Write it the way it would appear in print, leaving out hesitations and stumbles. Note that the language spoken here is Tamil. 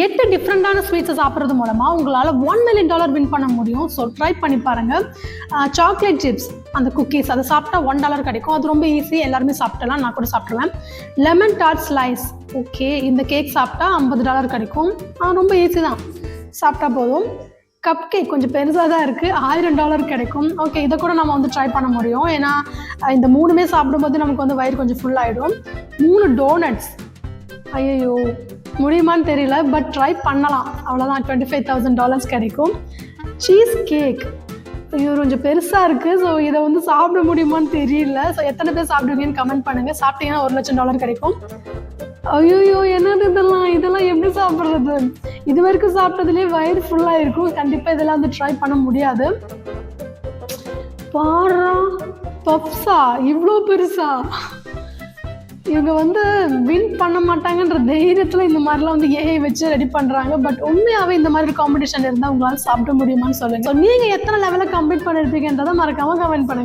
8 டிஃப்ரெண்டான ஸ்வீட்ஸை சாப்பிட்றது மூலமாக உங்களால் $1 million வின் பண்ண முடியும். ஸோ ட்ரை பண்ணி பாருங்கள். சாக்லேட் சிப்ஸ், அந்த குக்கீஸ், அதை சாப்பிட்டா $1 கிடைக்கும். அது ரொம்ப ஈஸி, எல்லாருமே சாப்பிட்டலாம், நான் கூட சாப்பிட்ருவேன். லெமன் டார்ட் ஸ்லைஸ், ஓகே, இந்த கேக் சாப்பிட்டா $50 கிடைக்கும். ரொம்ப ஈஸி தான், சாப்பிட்டா போதும். கப் கேக் கொஞ்சம் பெருசாக தான் இருக்குது, $1000 கிடைக்கும். ஓகே, இதை கூட நம்ம வந்து ட்ரை பண்ண முடியும். ஏன்னா இந்த 3மே சாப்பிடும்போது நமக்கு வந்து வயிறு கொஞ்சம் ஃபுல் ஆகிடும். 3 டோனட்ஸ், ஐயோ முடியுமான்னு தெரியல, பட் ட்ரை பண்ணலாம், அவ்வளோதான். $25,000 கிடைக்கும். சீஸ் கேக், ஐயோ கொஞ்சம் பெருசாக இருக்குது. ஸோ இதை வந்து சாப்பிட முடியுமான்னு தெரியல. ஸோ எத்தனை பேர் சாப்பிடுவீங்கன்னு கமெண்ட் பண்ணுங்கள். சாப்பிட்டீங்கன்னா $1 லட்சம் கிடைக்கும். ஐயோ என்னது இதெல்லாம் எப்படி சாப்பிட்றது? இது வரைக்கும் சாப்பிட்டதுலேயே வயிறு ஃபுல்லாக இருக்கும். கண்டிப்பாக இதெல்லாம் வந்து ட்ரை பண்ண முடியாது. பாரா பப்ஸா, இவ்வளோ பெருசா! இவங்க வந்து வின் பண்ண மாட்டாங்கன்ற தைரியத்தில் இந்த மாதிரிலாம் வந்து ஏஐ வச்சு ரெடி பண்ணுறாங்க. பட் உண்மையாகவே இந்த மாதிரி காம்படிஷன் இருந்தால் உங்களால் சாப்பிட முடியுமான்னு சொல்லுங்கள். ஸோ நீங்கள் எத்தனை லெவலில் கம்ப்ளீட் பண்ணியிருப்பீங்கன்றதை மறக்காமல் கமெண்ட் பண்ணுங்கள்.